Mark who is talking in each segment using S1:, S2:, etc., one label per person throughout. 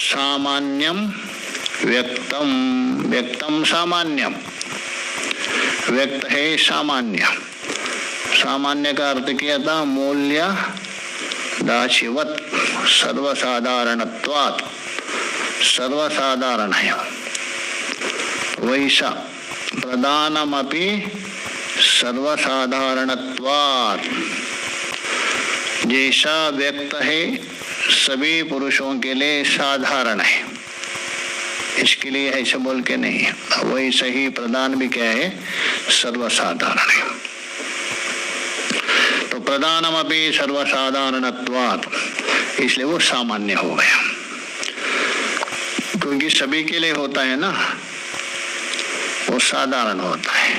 S1: सामान्यम व्यक्तम, व्यक्तम सामान्यम, व्यक्त है सामान्य। सामान्य का अर्थ किया था मूल्य दाशिवत, सर्वसाधारणत्वात्, सर्वसाधारण है। वैसा प्रधानमपि सर्वसाधारणत्वात्, जैसा व्यक्त है सभी पुरुषों के लिए साधारण है, इसके लिए ऐसा बोल के नहीं है। वैसा ही प्रधान भी क्या है, सर्वसाधारण है। तो प्रधानमपि सर्वसाधारणत्वात्, इसलिए वो सामान्य हो गया, क्योंकि सभी के लिए होता है ना, वो साधारण होता है,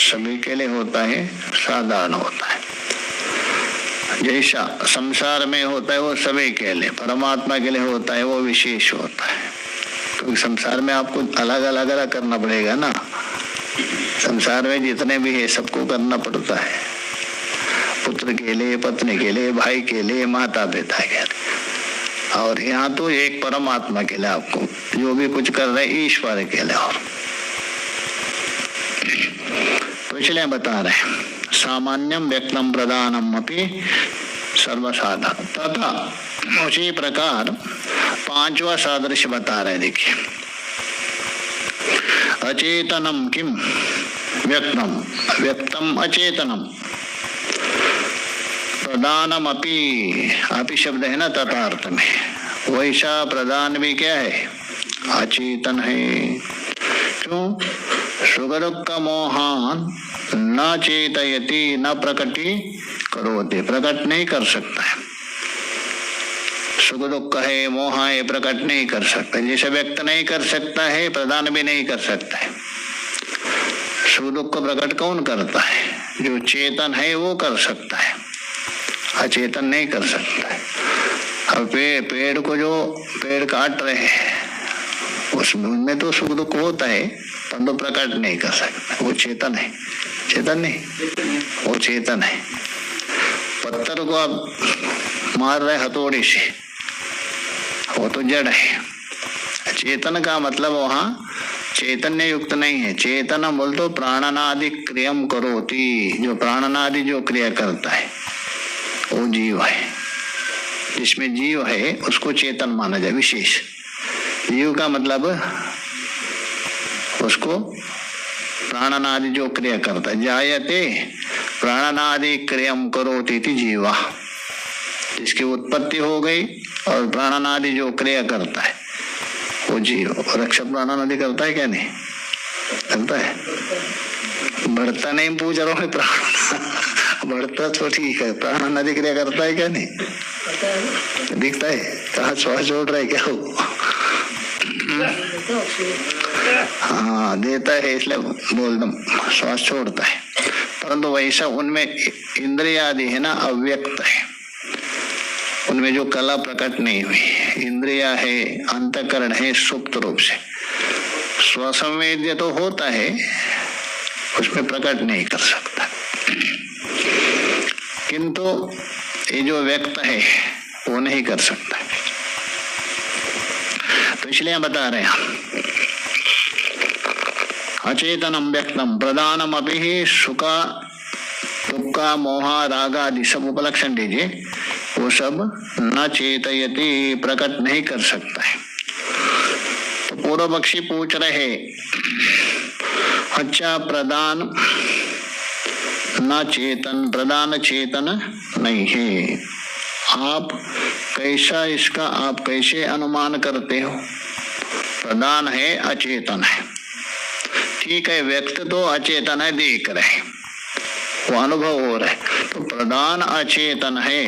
S1: सभी के लिए होता है, साधारण होता है। जैसा संसार में होता है वो सभी के लिए, परमात्मा के लिए होता है वो विशेष होता है, क्योंकि संसार में आपको अलग अलग करना पड़ेगा ना। संसार में जितने भी है सबको करना पड़ता है, पुत्र के लिए, पत्नी के लिए, भाई के लिए, माता पिता के लिए, और यहाँ तो एक परमात्मा के लिए आपको जो भी कुछ कर रहे ईश्वर के लिए। और तो इसलिए बता रहे सामान्यम व्यक्तम प्रधानम अपि सर्वसाधारण। तथा उसी प्रकार पांचवा सादृश्य बता रहे, देखिए अचेतनम किम व्यक्तम, व्यक्तम अचेतनम, प्रधानम अपि, अपि शब्द है ना तथा अर्थ में, वैसा प्रधान भी क्या है, अचेतन है। क्यों? सुख दुख मोहान न चेतयति न प्रकटी करोति, प्रकट नहीं कर सकता है। सुख दुख है, मोह है, प्रकट नहीं कर सकता। जैसे व्यक्त नहीं कर सकता है, प्रदान भी नहीं कर सकता है। सुख दुख को प्रकट कौन करता है? जो चेतन है वो कर सकता है, अचेतन नहीं कर सकता है। अब पेड़ को जो पेड़ काट रहे हैं उसमें तो सुख दुख होता है, परंतु प्रकट नहीं कर सकता। वो चेतन है, चेतन नहीं, वो चेतन है। पत्थर को आप मार रहे हथौड़ी से, वो तो जड़ है। चेतन का मतलब वहाँ चैतन्य युक्त नहीं है। चेतन बोल तो प्राणनादि क्रियम करोति, जो प्राणनादि जो क्रिया करता है वो जीव है। जिसमें जीव है उसको चेतन माना जाए, विशेष। जीव का मतलब उसको प्राणनादि जो क्रिया करता है। जायते प्राणनादि क्रियम करोति इति जीवा, जिसकी उत्पत्ति हो गई और प्राणनादि जो क्रिया करता है वो जीव। रक्षक प्राणनादि करता है क्या? नहीं करता है। बढ़ता नहीं पूछ रहा हूँ, प्राण बढ़ता तो ठीक है, प्राणनादि क्रिया करता है क्या? नहीं दिखता है। कहाँ श्वास छोड़ रहा है क्या वो? हाँ देता है, इसलिए बोल दम श्वास छोड़ता है। परंतु वैसा उनमें इंद्रिय आदि है ना, अव्यक्त है। उनमें जो कला प्रकट नहीं हुई, इंद्रिया है, अंतःकरण है, सुप्त रूप से। स्वसंवेद्य तो होता है, उसमें प्रकट नहीं कर सकता। किंतु ये जो व्यक्त है वो नहीं कर सकता। तो इसलिए बता रहे हैं अचेतनम व्यक्तम प्रधानम अभी ही सुख दुख मोह राग आदि सब उपलक्षण दीजिए, वो सब न चेतयति, प्रकट नहीं कर सकता है। तो पूर्व पक्षी पूछ रहे अच्छा प्रधान न चेतन, प्रधान चेतन नहीं है, आप कैसा इसका आप कैसे अनुमान करते हो? प्रधान है, अचेतन है, ठीक है। व्यक्त तो अचेतन है, देख रहे, वो अनुभव हो रहा है। तो प्रधान अचेतन है,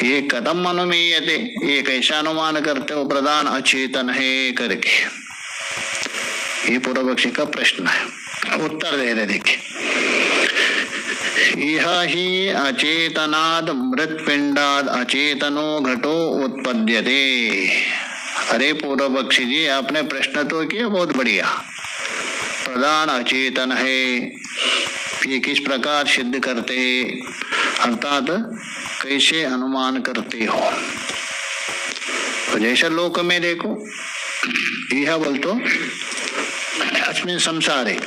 S1: ये कदम अनुमीयते, ये कैसा अनुमान करते हो प्रधान अचेतन है करके? ये पूर्व पक्षी का प्रश्न है। उत्तर दे रहे, देखिए यह ही अचेतनाद मृत्पिंडाद अचेतनो घटो उत्पद्यते। अरे पूर्व पक्षी जी, आपने प्रश्न तो किया बहुत बढ़िया। प्रधान अचेतन है, ये किस प्रकार सिद्ध करते, अर्थात कैसे अनुमान करते हो? तो जैसे लोक में देखो, यह बोल तो अस्मिन् संसारे,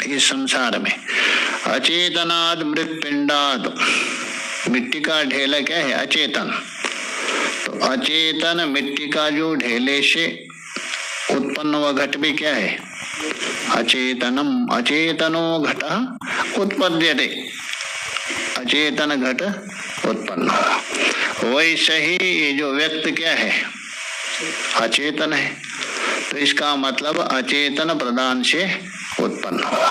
S1: इस संसार में अचेतनाद मृतपिंडाद, मिट्टी का ढेला क्या है? अचेतन। तो अचेतन मिट्टी का जो ढेले से उत्पन्न हुआ घट भी क्या है? अचेतनम। अचेतनो घट उत्पद्यते, अचेतन घट उत्पन्न हुआ। वैसे ही ये जो व्यक्त क्या है? अचेतन है। तो इसका मतलब अचेतन प्रदान से उत्पन्न हुआ।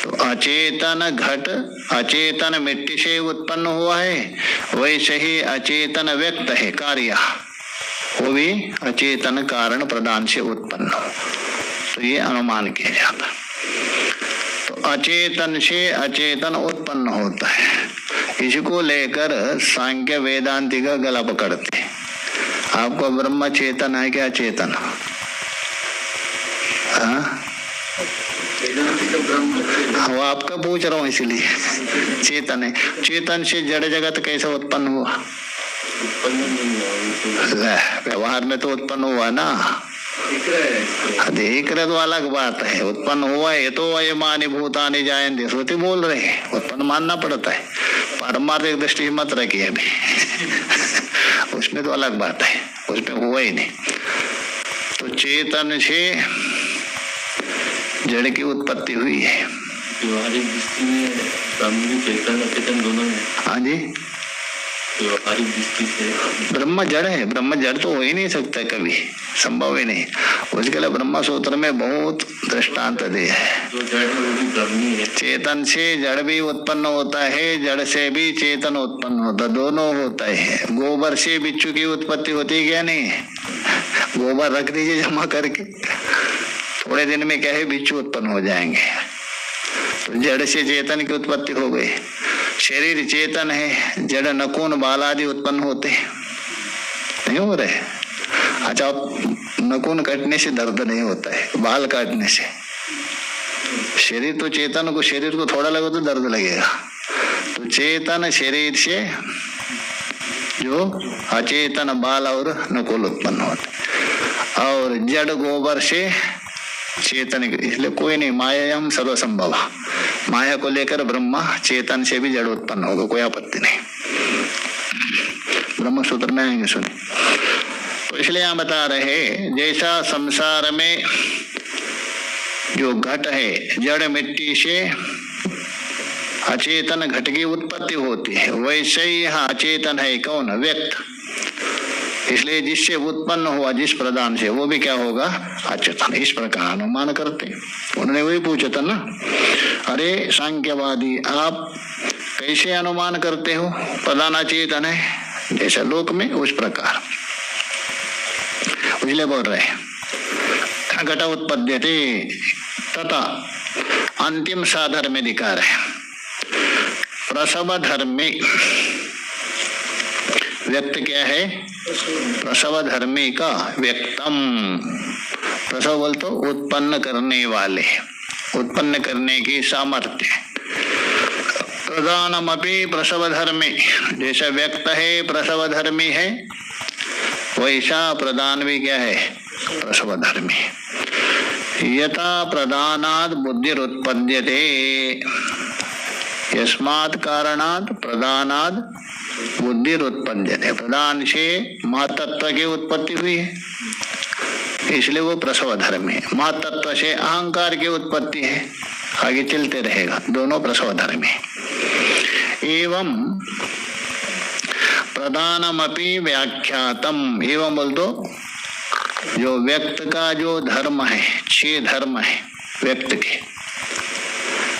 S1: तो अचेतन घट अचेतन मिट्टी से उत्पन्न हुआ है, वैसे ही अचेतन व्यक्त है कार्य, वो भी अचेतन कारण प्रदान से उत्पन्न हो। तो ये अनुमान किया जाता। तो अचेतन से अचेतन उत्पन्न होता है, इसको लेकर सांख्य वेदांति का गला पकड़ते। आपको ब्रह्म चेतन है क्या चेतन? वो आपका पूछ रहा हूँ इसलिए। चेतन है, चेतन से जड़ जगत कैसे उत्पन्न हुआ? व्यवहार में तो उत्पन्न हुआ ना, देख रहे तो अलग बात है। उत्पन्न हुआ है तो अयमानि भूतानि जायन्ते, श्रुति बोल रहे हैं, उत्पन्न मानना पड़ता है। पारमार्थिक दृष्टि मत रखिए अभी उसमें तो अलग बात है, उसमें हुआ ही नहीं। तो चेतन से जड़ की उत्पत्ति हुई है।
S2: व्यवहारिक दृष्टि में ब्रह्म चेतन अचेतन दोनों है।
S1: हाँ जी,
S2: व्यवहारिक दृष्टि से
S1: ब्रह्म जड़ है। ब्रह्म जड़ तो हो ही नहीं सकता, कभी संभव ही नहीं। उसके लिए ब्रह्म सूत्र में बहुत दृष्टांत दिए है।
S2: जो जड़ है वो भी ब्रह्मी है।
S1: चेतन से जड़ भी उत्पन्न होता है, जड़ से भी चेतन उत्पन्न होता, दोनों होता है। गोबर से बिच्छू की उत्पत्ति होती है क्या? नहीं। गोबर रख दीजिए जमा करके, थोड़े दिन में क्या है बिच्छू उत्पन्न हो जाएंगे। तो जड़ से चेतन की उत्पत्ति हो गई। शरीर चेतन है, जड़ नकुन बाल आदि उत्पन्न होते नहीं हो रहे। अच्छा, नकुन काटने से दर्द नहीं होता है, बाल काटने से। शरीर तो चेतन को, शरीर को थोड़ा लगे तो दर्द लगेगा। तो चेतन शरीर से जो अचेतन बाल और नकुल उत्पन्न होते, और जड़ गोबर से चेतन। इसलिए कोई नहीं, माया हम सर्वसंभव। माया को लेकर ब्रह्मा चेतन से भी जड़ उत्पन्न होगा, कोई आपत्ति नहीं। ब्रह्म सूत्र में आएंगे, सुने। तो इसलिए यहाँ बता रहे, जैसा संसार में जो घट है जड़ मिट्टी से अचेतन घट की उत्पत्ति होती है, वैसे ही यहाँ अचेतन है कौन? व्यक्त। इसलिए जिससे उत्पन्न हुआ, जिस प्रदान से, वो भी क्या होगा? अचेतन। इस प्रकार अनुमान करते। उन्होंने वही पूछा था ना, अरे सांख्यवादी आप कैसे अनुमान करते हो प्रदान अचेतन है? जैसा लोक में उस प्रकार। इसलिए बोल रहे घट उत्पद्यते तथा अंतिम साधर्म अधिकार है। प्रसव धर्मी व्यक्त क्या है? प्रसव धर्मी का व्यक्तम। प्रसव बोल तो उत्पन्न करने वाले, उत्पन्न करने की सामर्थ्य। प्रदानमपि प्रसव धर्मी, जैसा व्यक्त है प्रसव धर्मी है, वैसा प्रदान भी क्या है? प्रसव धर्मी। यथा प्रदानाद बुद्धिर उत्पद्यते, यस्मात् कारणात् प्रदानाद बुद्धिर उत्पद्यते। प्रदान से महतत्व की उत्पत्ति हुई है, इसलिए वो प्रसव धर्म है। महतत्व से अहंकार की उत्पत्ति है, आगे चलते रहेगा, दोनों प्रसव धर्म है। एवं प्रदानमपि व्याख्यातम, एवं बोल दो, जो व्यक्त का जो धर्म है, 6 धर्म है व्यक्त के,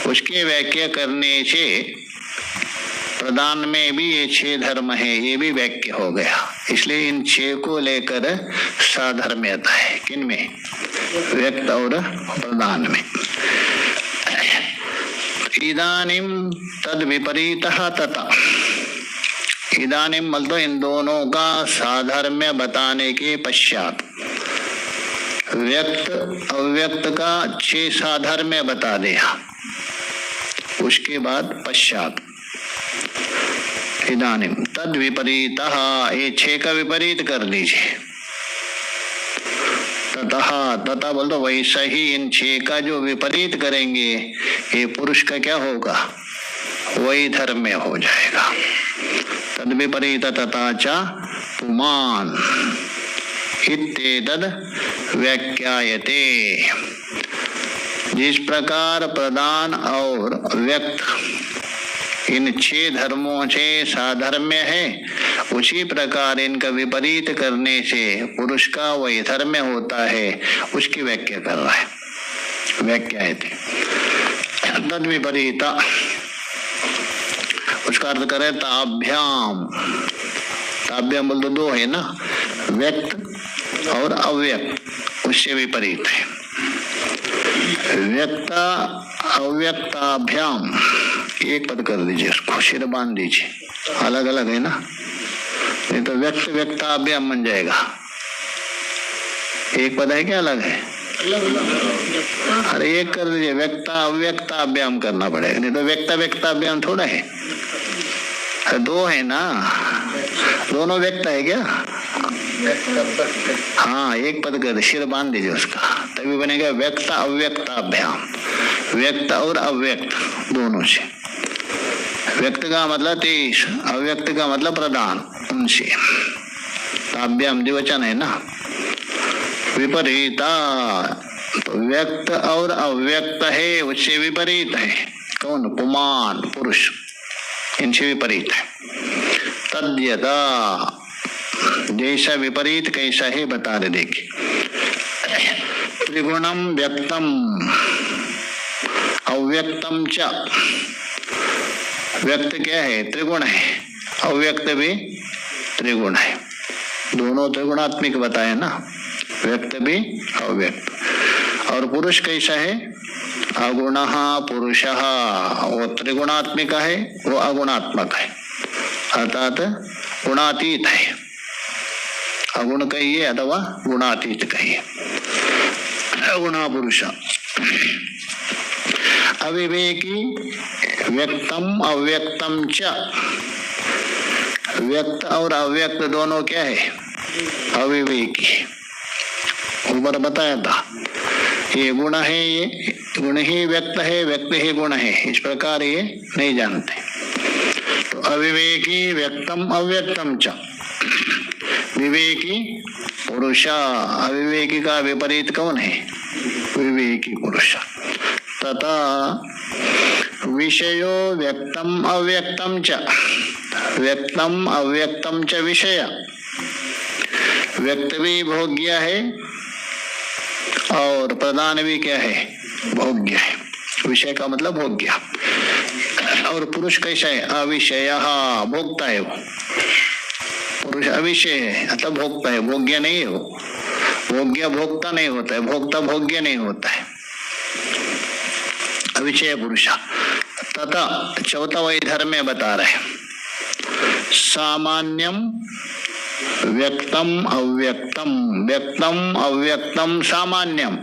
S1: उसकी व्याख्या करने से प्रदान में भी ये 6 धर्म है, ये भी वाक्य हो गया। इसलिए इन 6 को लेकर साधर्म्यता है। किन में? व्यक्त और प्रदान में। इदानीम तद विपरीतः तथा, इदानीम मतलब इन दोनों का साधर्म्य बताने के पश्चात, व्यक्त अव्यक्त का 6 साधर्म्य बता दिया, उसके बाद पश्चात इदानीम तद विपरीतः, ये 6 का विपरीत कर दीजिए। तथा बोल दो वैसा ही इन 6 का जो विपरीत करेंगे ये पुरुष का क्या होगा, वही धर्म में हो जाएगा। तद विपरीत तथा च पुमान इत्येतद् व्याख्यायते। जिस प्रकार प्रधान और व्यक्त इन 6 धर्मों से साधर्म्य है, उसी प्रकार इनका विपरीत करने से पुरुष का वही धर्म होता है, उसकी व्याख्या कर रहा है। व्याख्या है तद विपरीत, उसका अर्थ करे ताभ्याम। ताभ्याम बोल तो 2 है ना, व्यक्त और अव्यक्त, उससे विपरीत है। व्यक्त अव्यक्ताभ्याम, एक पद कर दीजिए, उसको सिर बांध दीजिए, अलग अलग है ना, नहीं तो व्यक्त व्यक्ताभ्याम बन जाएगा। एक पद है क्या अलग है? अरे एक कर दीजिए, व्यक्ता अव्यक्ताभ्याम करना पड़ेगा, नहीं तो व्यक्ता व्यक्ताभ्याम थोड़ा है। 2 है ना, दोनों व्यक्त है क्या? हाँ, एक पद कर, सिर बांध दीजिए उसका, तभी बनेगा व्यक्त अव्यक्ताभ्याम। व्यक्त और अव्यक्त दोनों से। व्यक्त का मतलब 23, अव्यक्त का मतलब प्रधान, उनसे। ताभ्याम द्विवचन है ना। विपरीता, तो व्यक्त और अव्यक्त है, उससे विपरीत है कौन? पुमान, पुरुष, इनसे विपरीत है। तद्यदा, जैसा विपरीत कैसा है बता रहे, देखिए। त्रिगुणम व्यक्तम अव्यक्तम च, व्यक्त क्या है? त्रिगुण है, अव्यक्त भी त्रिगुण है, दोनों त्रिगुणात्मिक बताए ना, व्यक्त भी अव्यक्त। और पुरुष कैसा है? अगुणः पुरुषः, वो त्रिगुणात्मिक है, वो अगुणात्मक है, अर्थात गुणातीत है। अगुण कहिए अथवा गुणातीत कहिए। अगुणः पुरुष। अविवेकी व्यक्तम अव्यक्तम च, व्यक्त और अव्यक्त दोनों क्या है? अविवेकी। ऊपर बताया था, ये गुण है, ये गुण ही व्यक्त है, व्यक्त ही गुण है, इस प्रकार ये नहीं जानते। तो अविवेकी व्यक्तम अव्यक्तम च, विवेकी पुरुष। अविवेकी का विपरीत कौन है? विवेकी पुरुष। तथा विषयो व्यक्तम अव्यक्तम च, व्यक्तम अव्यक्तम च विषय। व्यक्त भी भोग्य है और प्रधान भी क्या है? भोग्य है। विषय का मतलब भोग्य। और पुरुष कैसा है? अविषय, भोक्ता है वो। पुरुष अविषय है, मतलब भोक्ता है, भोग्य नहीं है वो। भोग्य भोक्ता नहीं होता है, भोक्ता भोग्य नहीं होता है। अविषय पुरुष। तथा चौथा वही धर्म में बता रहे, सामान्यम व्यक्तम अव्यक्तम, व्यक्तम अव्यक्तम सामान्यम।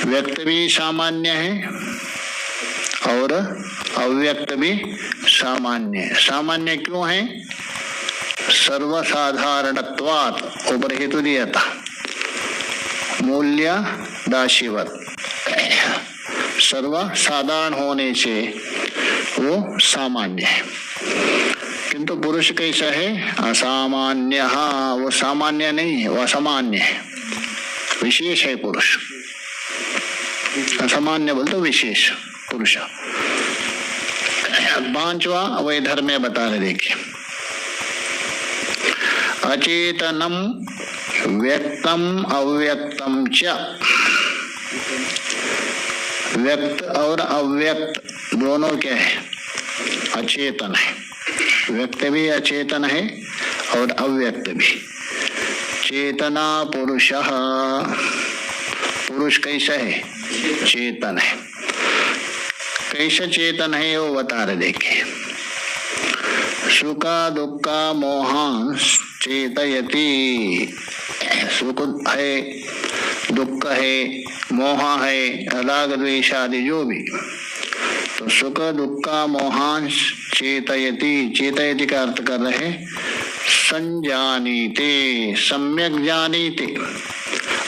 S1: व्यक्त भी सामान्य है और अव्यक्त भी सामान्य है। सामान्य क्यों है? सर्वसाधारणत्वात्, ऊपर हेतु दिया था, मूल्य दाशीवत, सर्वसाधारण होने से वो सामान्य है। किंतु पुरुष कैसा है? असामान्य। वो सामान्य नहीं है, वो असामान्य है, विशेष है पुरुष। असामान्य बोलते विशेष पुरुष। 5वां वही धर्म में बता रहे, देखिए। अचेतनम व्यक्तम अव्यक्तम च, व्यक्त और अव्यक्त दोनों क्या है? अचेतन है। व्यक्त भी अचेतन है और अव्यक्त भी। चेतना पुरुषः, पुरुष कैसा है? चेतन है। कैसा चेतन है वो बता रहे, देखिए। सुख दुख मोहान चेतयति, सुख है, दुख है, मोह है, राग द्वेष आदि जो भी तो सुख दुख मोहान चेतयति, चेतयति का अर्थ कर रहे संजानीते, सम्यक जानीते,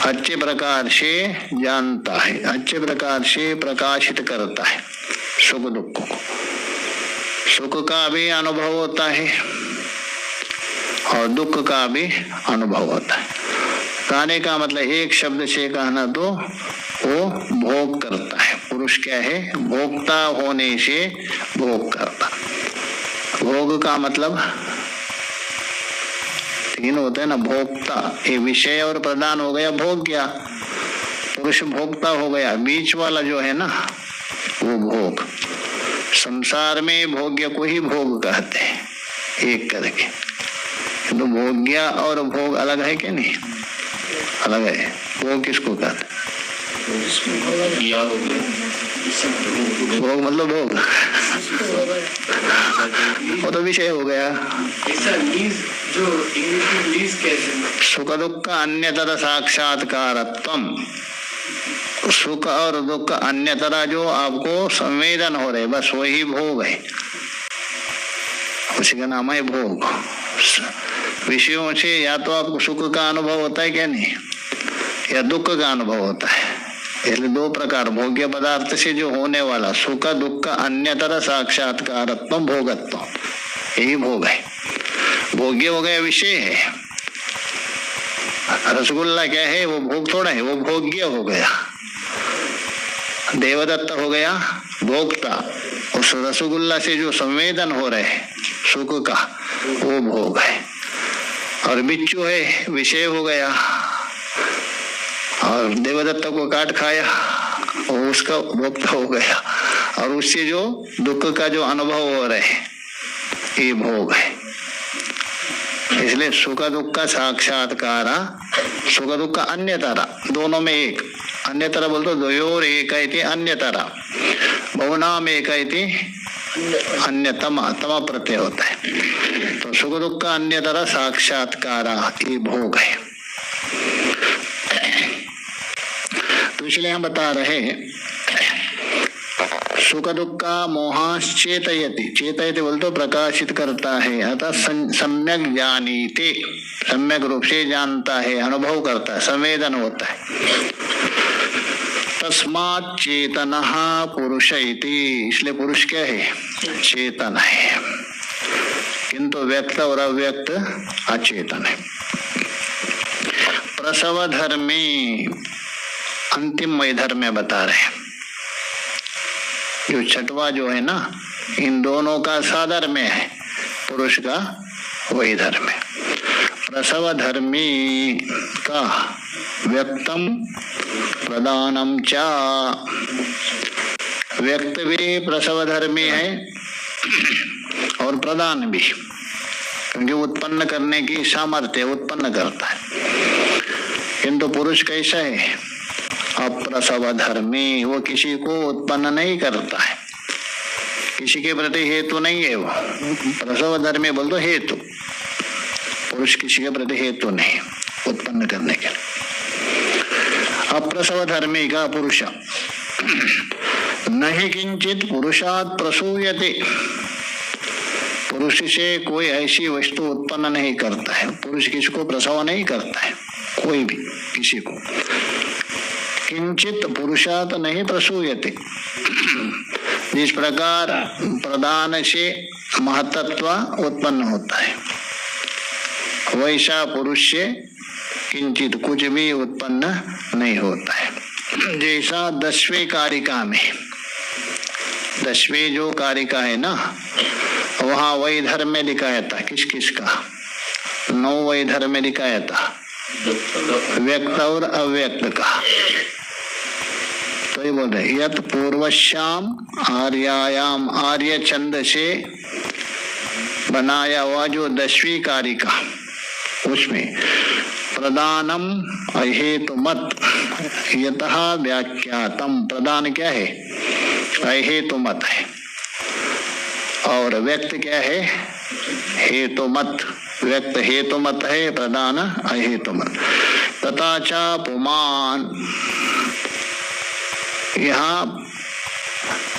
S1: अच्छे प्रकार से जानता है, अच्छे प्रकार से प्रकाशित करता है सुख दुख को। सुख का भी अनुभव होता है और दुख का भी अनुभव होता है। कहने का मतलब एक शब्द से कहना तो वो भोग करता है। पुरुष क्या है? भोक्ता होने से भोग करता। भोग का मतलब तीन होते हैं ना, भोक्ता, ये विषय और प्रदान हो गया, भोग गया, पुरुष भोक्ता हो गया, बीच वाला जो है ना वो भोग। संसार में भोग्य को ही भोग कहते हैं एक करके, तो भोग्य और भोग अलग है कि नहीं? अलग है। भोग किसको कहते हैं? भोग मतलब भोग वो तो विषय हो गया। सुख दुख अन्यतर साक्षात्कारत्वम, सुख और दुख अन्यतरा जो आपको संवेदन हो रहे, बस वही भोग है, उसी का नाम है भोग। विषयों से या तो आपको सुख का अनुभव होता है क्या नहीं, या दुख का अनुभव होता है। इसलिए दो प्रकार, भोग्य पदार्थ से जो होने वाला सुख दुख अन्यतर साक्षात्कारत्व भोगत्व, यही भोग है। भोग्य हो गया, विषय है। रसगुल्ला क्या है? वो भोग थोड़ा है, वो भोग्य हो गया। देवदत्त हो गया भोक्ता, उस रसगुल्ला से जो संवेदन हो रहे सुख का वो भोग है। और बिच्छू है, विषय हो गया, और देवदत्त को काट खाया, वो उसका भोक्ता हो गया, और उससे जो दुख का जो अनुभव हो रहे ये भोग है। इसलिए सुख दुख का साक्षात्कार, सुख दुख का अन्यतरा, दोनों में एक, अन्यतरा बोलते द्वयोर एक अन्यतरा, बहुनाम एक अन्यतम, तम प्रत्यय होता है। तो सुख दुख का अन्यतरा साक्षात्कार ये भोग है। तो इसलिए हम बता रहे सुख दुख का मोहांश चेतयति, चेतयति बोल तो प्रकाशित करता है, अतः सम्यक जानीते, सम्यक रूप से जानता है, अनुभव करता है, संवेदन होता है। तस्मात् चेतनः पुरुष इति, इसलिए पुरुष क्या है? चेतन है, किंतु व्यक्त और अव्यक्त अचेतन है। प्रसव धर्मी, अंतिम वैधर्म में बता रहे, जो छठवा जो है ना, इन दोनों का साधर्म्य है, पुरुष का वैधर्म्य। प्रसव धर्मी का व्यक्तम प्रदानम चा, व्यक्त भी प्रसव धर्मी है और प्रदान भी, क्योंकि उत्पन्न करने की सामर्थ्य उत्पन्न करता है। किंतु पुरुष कैसा है? अप्रसव धर्मी, वो किसी को उत्पन्न नहीं करता है, किसी के प्रति हेतु नहीं है वो। प्रसव धर्मी बोल दो हेतु, पुरुष किसी के प्रति हेतु नहीं उत्पन्न करने के लिए। अप्रसव धर्मी का पुरुष नहीं किंचित पुरुषात् प्रसूयते, पुरुष से कोई ऐसी वस्तु उत्पन्न नहीं करता है। पुरुष किसको प्रसव नहीं करता है, कोई भी किसी को। किंचित पुरुषात् नहीं प्रसूयते, जिस प्रकार प्रदान से महत्त्व उत्पन्न होता है, वैसा पुरुष से किंचित कुछ भी उत्पन्न नहीं होता है। जैसा 10वें कारिका में, 10वीं जो कारिका है ना, वहाँ वैधर्म में दिखाया था किस किस का, 9 वैधर्म में दिखाया था, व्यक्त और अव्यक्त का। तो ये बोल रहे यत पूर्वश्याम आर्यायाम, आर्य छंद से बनाया हुआ जो 10वीं कारिका, उसमें प्रदानम अहेतुमत यतः व्याख्यातम, प्रदान क्या है? अहेतुमत है, और व्यक्त क्या है? हेतुमत, व्यक्त हेतुमत है, प्रदान अहेतुमत। तथा च पुमान, यहाँ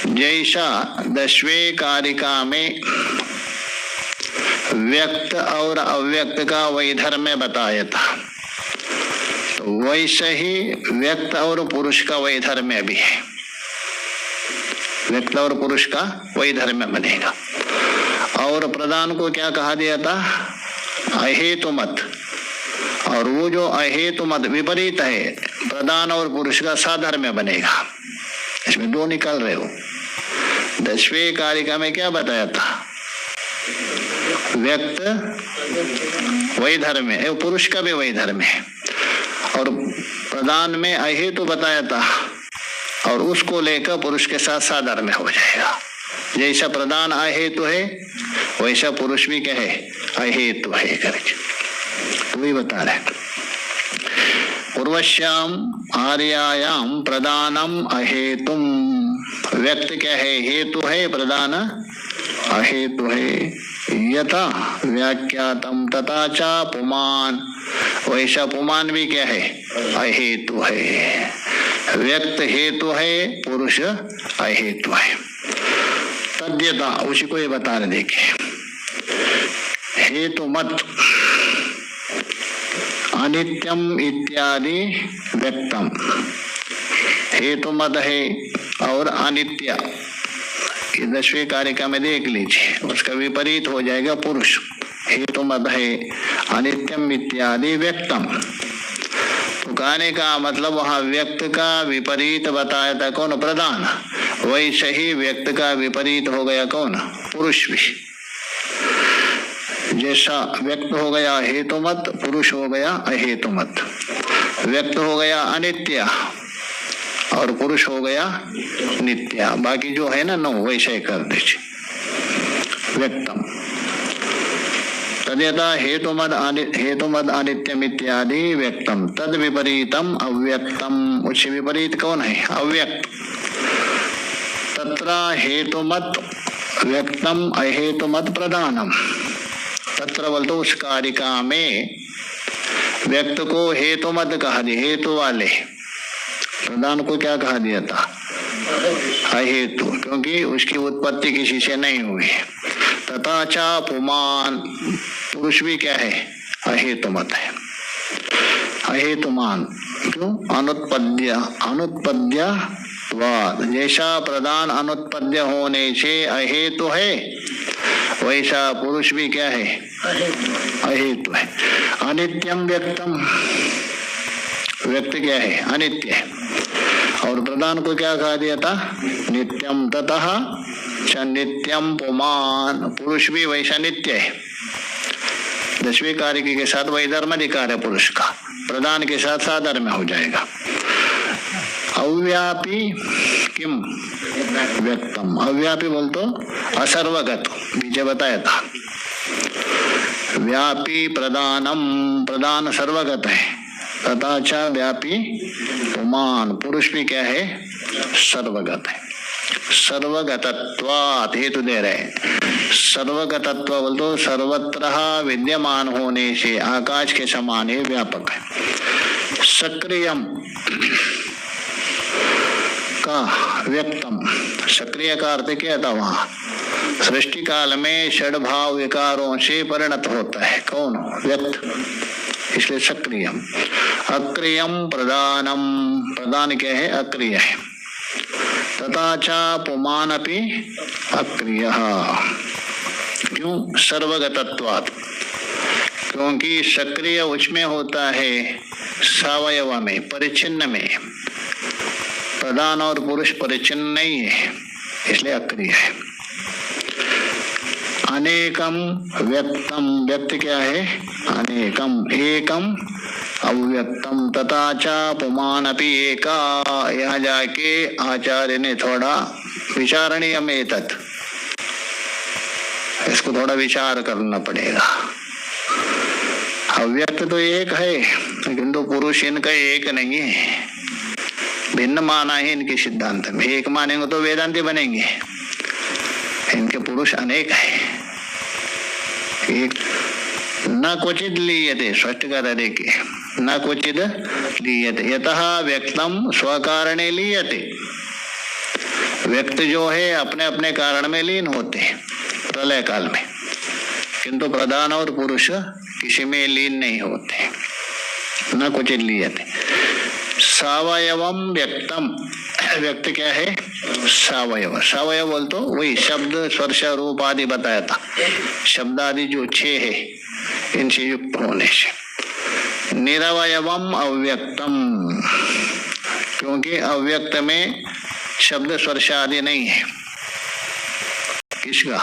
S1: जैसा 10वें कारिका में व्यक्त और अव्यक्त का वैधर्म्य बताया था, तो वैसे ही व्यक्त और पुरुष का वैधर्म्य भी है। व्यक्त और पुरुष का वैधर्म्य बनेगा। और प्रधान को क्या कहा दिया था? अहेतु मत। और वो जो अहेतु मत विपरीत है, प्रधान और पुरुष का साधर्म्य बनेगा। इसमें दो निकल रहे हो। 10वें कारिका में क्या बताया था? व्यक्त वैधर्म्य है, पुरुष का भी वैधर्म्य है। और प्रधान में अहेतु बताया था, और उसको लेकर पुरुष के साथ साधर्म्य हो जाएगा। जैसा प्रधान अहेतु है, वैसा पुरुष भी क्या है? अहेतु है करके वही बता रहे। पूर्वश्याम आर्यायाम प्रधानम अहेतुम। व्यक्त क्या है? हेतु है, प्रधान अहेतु है। यथा व्याख्यातम तथा च पुमान। वैसा पुमान भी क्या है? अहेतु है। व्यक्त हेतु है, पुरुष अहेतु है। तद्यथा, उसी को ये बता रहे। देखिए, हेतु मत अनित्यम इत्यादि व्यक्तम। हेतु मत है और अनित्य, ये 10वें कारिका में देख लीजिए, उसका विपरीत हो जाएगा पुरुष। हेतु मत है अनित्यम इत्यादि व्यक्तम। तो कहने का मतलब वहां व्यक्त का विपरीत बताया था कौन? प्रधान। वैसे ही व्यक्त का विपरीत हो गया कौन? पुरुष भी। जैसा व्यक्त हो गया हेतु मत, पुरुष हो गया अहेतु मत। व्यक्त हो गया अनित्य और पुरुष हो गया नित्य। बाकी जो है ना 9, वैसे ही कर दीजिए। व्यक्तम तद्यथा हेतुमद अनित्यम इत्यादि व्यक्तम। तद विपरीतम अव्यक्तम। उससे विपरीत कौन है? अव्यक्त। तत्र हेतुमत व्यक्तम अहेतुमत प्रधानम। तत्र बोल तो उस कारिका में व्यक्त को हेतुमत कहा दिया, हेतु वाले। प्रधान को क्या कहा दिया था? अहेतु, क्योंकि उसकी उत्पत्ति किसी से नहीं हुई। तथा च पुमान। पुरुष भी क्या है? अहेतुमत है, अहेतुमान। क्यों? अनुत्पद्य जैसा प्रधान अनुत्पद्य होने से अहेतु है, वैसा पुरुष भी क्या है? अहेतु है। अनित्यम व्यक्तम। व्यक्त क्या है? अनित्य है। और प्रधान को क्या कहा दिया था? नित्यम। ततः च नित्यम पुमान। पुरुष भी वैसा नित्य है। 10वें कारिका के साथ वैधर्म अधिकार है पुरुष का, प्रधान के साथ साधर्म्य हो जाएगा। अव्यापी किम व्यक्तम। अव्यापी बोल तो असर्वगत, नीचे बताया था। व्यापी प्रधानम। प्रधान सर्वगत है। तथा च व्यापी पुमान। पुरुष भी क्या है? सर्वगत है। सर्वगतत्वात् हेतु दे रहे। सर्वगतत्व बोल तो सर्वत्र विद्यमान होने से आकाश के समान ही व्यापक है। सक्रियम का व्यक्तम। सक्रिय का अर्थ क्या था? वहां सृष्टि काल में षड्भाव विकारों से परिणत होता है कौन? व्यक्त, इसलिए सक्रियम। अक्रियम प्रधानम। प्रधान क्या है? अक्रिय है। तथा च पुमान अपि अक्रिय। क्यों? सर्वगतत्वात्। क्योंकि सक्रिय उसमें होता है सवयव में, परिचिन्न में। प्रधान और पुरुष परिचिन्न नहीं है, इसलिए अक्रिय है। अनेकम व्यक्तम। व्यक्त क्या है? अनेकम। एकम अव्यक्तम। तथा च पुमान अपि एका। यहाँ जाके आचार्य ने थोड़ा विचारणीय में तत्, इसको थोड़ा विचार करना पड़ेगा। अव्यक्त तो एक है, लेकिन तो पुरुष इनका एक नहीं है, भिन्न माना है इनके सिद्धांत में। एक मानेंगे तो वेदांती बनेंगे, इनके पुरुष अनेक है। एक न क्वचित लीयते। स्पष्ट कर देखे, न क्वचित लीयते। यतः व्यक्तम स्वकारणे लीयते। व्यक्ति जो है अपने अपने कारण में लीन होते हैं प्रलय काल में, किंतु प्रधान और पुरुष किसी में लीन नहीं होते, न कुछ लीयते। सावयवम व्यक्तम, व्यक्त क्या है? सावयव। सावयव बोल तो वही शब्द स्पर्श रूप आदि बताया था, शब्द आदि जो 6 है इनसे युक्त होने से। निरवयवम अव्यक्तम, क्योंकि अव्यक्त में शब्द स्पर्श आदि नहीं है। किसका?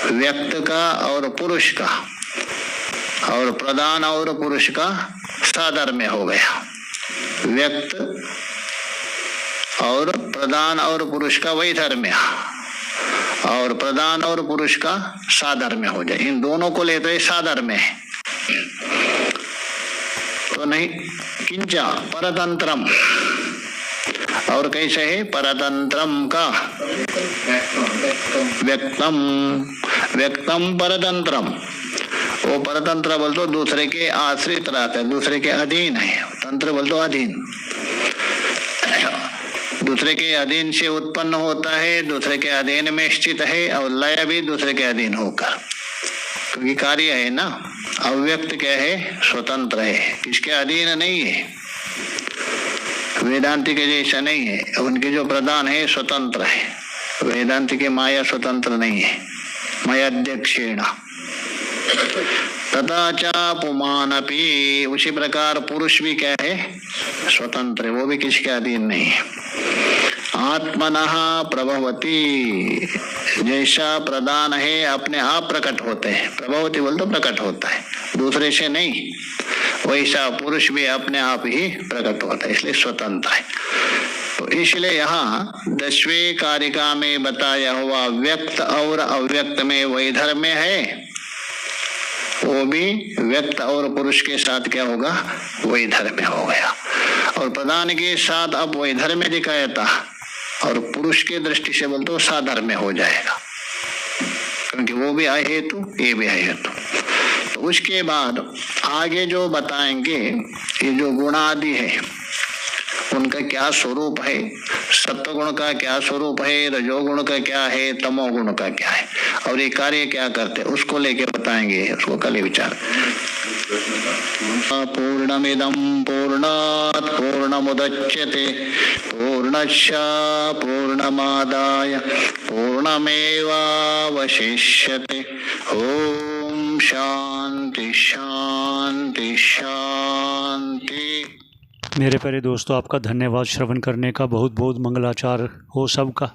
S1: व्यक्त का और पुरुष का, और प्रधान और पुरुष का साधर्म्य हो गया। व्यक्त और प्रधान और पुरुष का वैधर्म्य, और प्रधान और पुरुष का साधर्म्य हो जाए। इन दोनों को ले तो ये साधर्म्य है तो नहीं। किंचा परतंत्रम, और कैसे है? परतंत्रम का व्यक्तम, व्यक्तम परतंत्रम। वो परतंत्र बोल तो दूसरे के आश्रित रहता है, दूसरे के अधीन है। तंत्र बोल तो अधीन, दूसरे के अधीन से उत्पन्न होता है, दूसरे के अधीन में स्थित है, और लय भी दूसरे के अधीन होकर, क्योंकि कार्य है ना। अव्यक्त क्या है? स्वतंत्र है, किसके अधीन नहीं है। वेदांति के जैसा नहीं है, उनके जो प्रधान है स्वतंत्र है। वेदांति के माया स्वतंत्र नहीं है, मायाध्यक्षेण। तथा च पुमानपि, उसी प्रकार पुरुष भी क्या है? स्वतंत्र है, वो भी किसके अधीन नहीं है। आत्मनः प्रभवती, जैसा प्रधान है अपने आप प्रकट होते हैं। प्रभवती बोल तो प्रकट होता है, दूसरे से नहीं। वैसा पुरुष भी अपने आप ही प्रकट होता है, इसलिए स्वतंत्र है। तो इसलिए यहाँ 10वें कारिका में बताया हुआ व्यक्त और अव्यक्त में वैधर्म्य है, वो भी व्यक्त और पुरुष के साथ क्या होगा? वैधर्म्य हो गया। और प्रधान के साथ अब वैधर्म्य दिखाया था, और पुरुष के दृष्टि से बोलते साधर्म्य हो जाएगा, क्योंकि वो भी आए हेतु, ये भी आए हेतु। तो उसके बाद आगे जो बताएंगे, ये जो गुणादि है उनका क्या स्वरूप है, सत्वगुण का क्या स्वरूप है, रजोगुण का क्या है, तमोगुण का क्या है, और ये कार्य क्या करते, उसको लेके बताएंगे। उसको कल ही विचार। पूर्णमिदं पूर्णात् पूर्णमुदच्यते पूर्णस्य पूर्णमादाय पूर्णमेवावशिष्यते। ओम शांति शांति शांति।
S3: मेरे प्यारे दोस्तों, आपका धन्यवाद श्रवण करने का। बहुत बहुत मंगलाचार हो सबका।